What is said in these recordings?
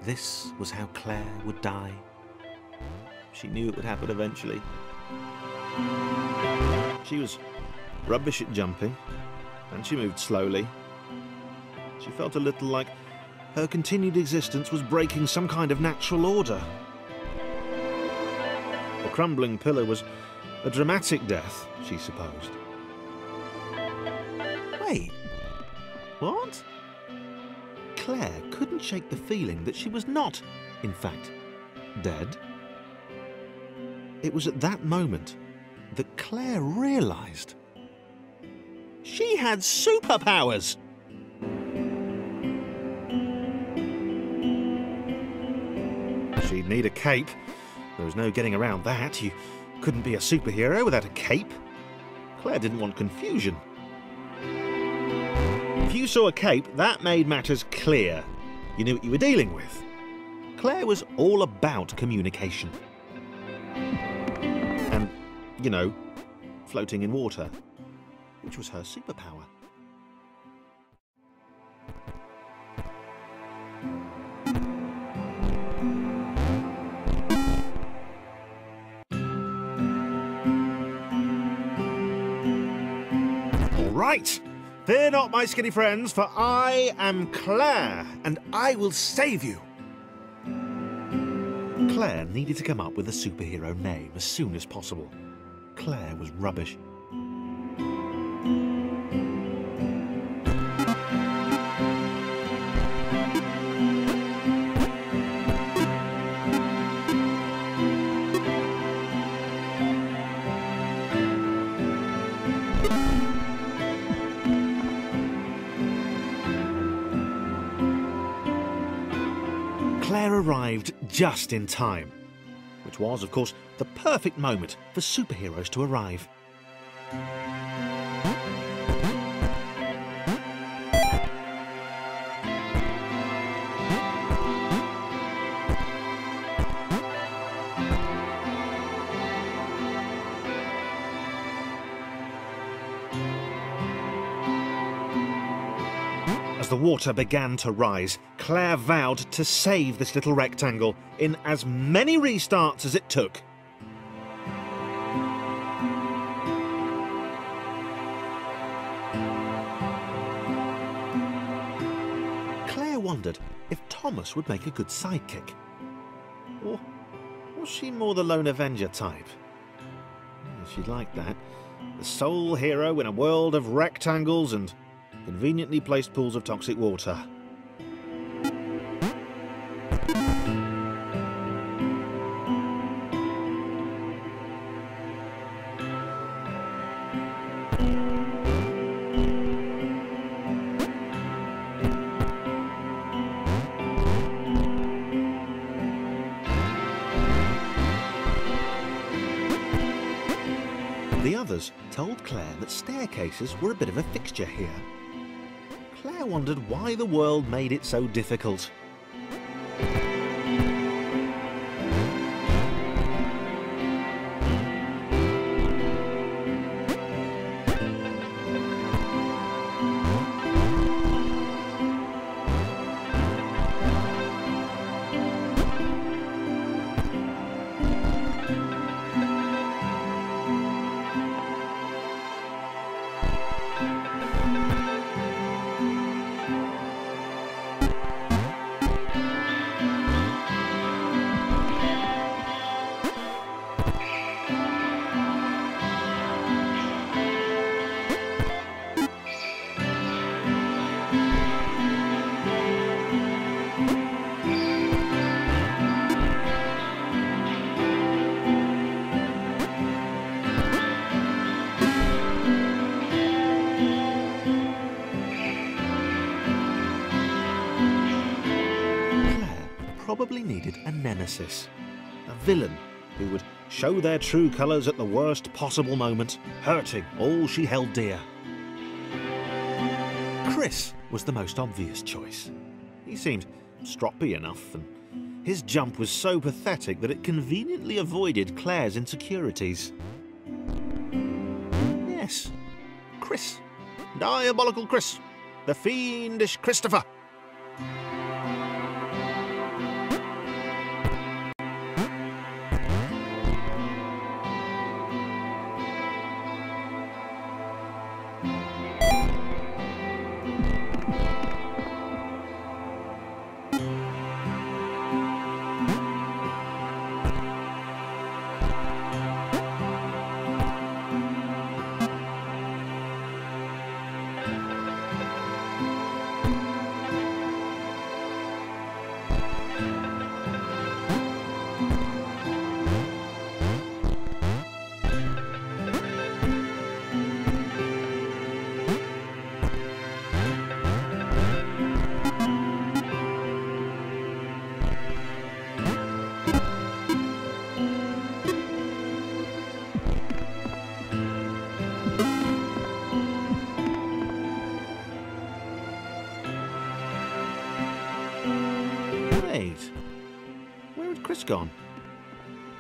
This was how Claire would die. She knew it would happen eventually. She was rubbish at jumping, and she moved slowly. She felt a little like her continued existence was breaking some kind of natural order. The crumbling pillar was a dramatic death, she supposed. Wait, what? Claire couldn't shake the feeling that she was not, in fact, dead. It was at that moment that Claire realised she had superpowers. She'd need a cape. There was no getting around that. You couldn't be a superhero without a cape. Claire didn't want confusion. If you saw a cape, that made matters clear. You knew what you were dealing with. Claire was all about communication. And, you know, floating in water, which was her superpower. All right. Fear not, my skinny friends, for I am Claire, and I will save you. Claire needed to come up with a superhero name as soon as possible. Claire was rubbish. Claire arrived just in time, which was, of course, the perfect moment for superheroes to arrive. As the water began to rise, Claire vowed to save this little rectangle in as many restarts as it took. Claire wondered if Thomas would make a good sidekick. Or was she more the lone Avenger type? She'd like that. The sole hero in a world of rectangles and conveniently placed pools of toxic water. The others told Claire that staircases were a bit of a fixture here. Claire wondered why the world made it so difficult. Probably needed a nemesis, a villain who would show their true colours at the worst possible moment, hurting all she held dear. Chris was the most obvious choice. He seemed stroppy enough, and his jump was so pathetic that it conveniently avoided Claire's insecurities. Yes, Chris. Diabolical Chris. The fiendish Christopher. Wait, where had Chris gone?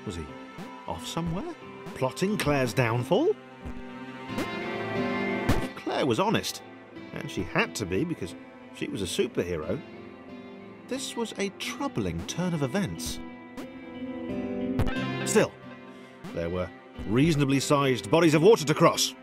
Was he off somewhere, plotting Claire's downfall? If Claire was honest, and she had to be because she was a superhero, this was a troubling turn of events. Still, there were reasonably sized bodies of water to cross.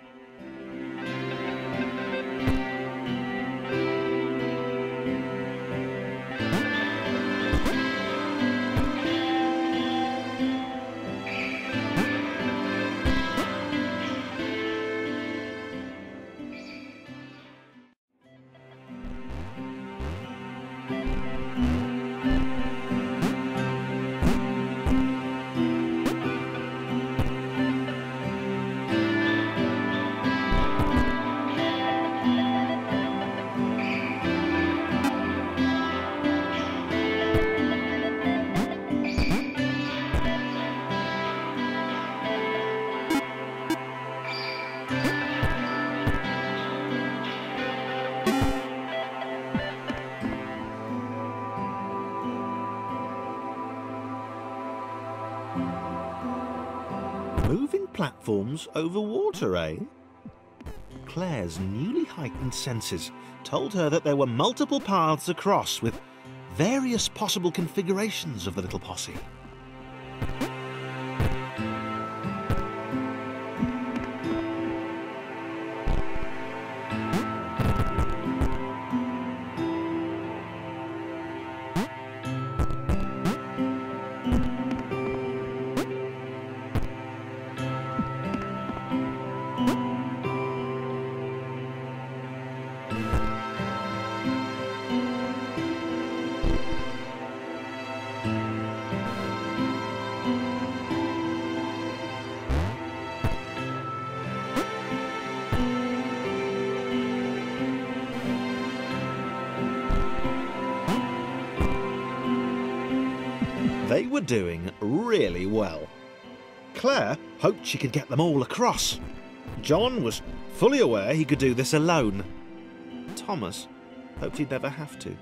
Moving platforms over water, eh? Claire's newly heightened senses told her that there were multiple paths across with various possible configurations of the little posse. They were doing really well. Claire hoped she could get them all across. John was fully aware he could do this alone. Thomas hoped he'd never have to.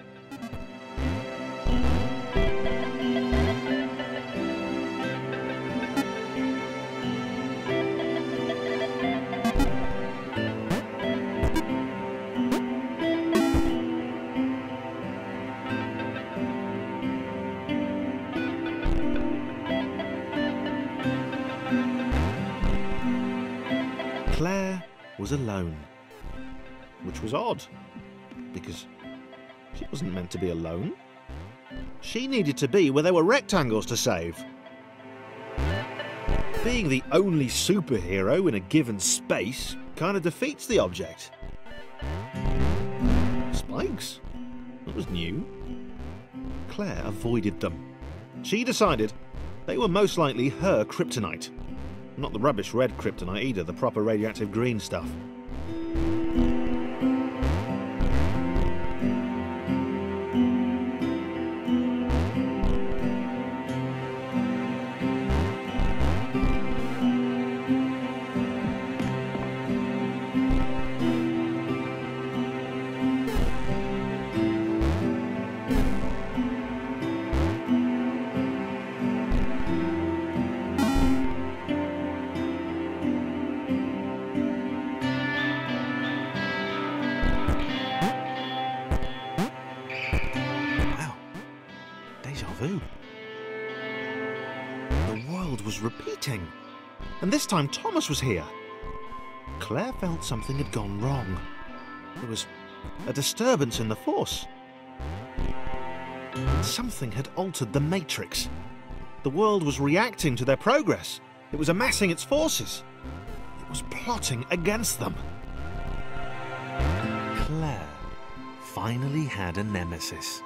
Claire was alone, which was odd, because she wasn't meant to be alone. She needed to be where there were rectangles to save. Being the only superhero in a given space kind of defeats the object. Spikes? That was new. Claire avoided them. She decided they were most likely her kryptonite. Not the rubbish red kryptonite either, the proper radioactive green stuff. The world was repeating, and this time Thomas was here. Claire felt something had gone wrong. There was a disturbance in the force. Something had altered the matrix. The world was reacting to their progress. It was amassing its forces. It was plotting against them. Claire finally had a nemesis.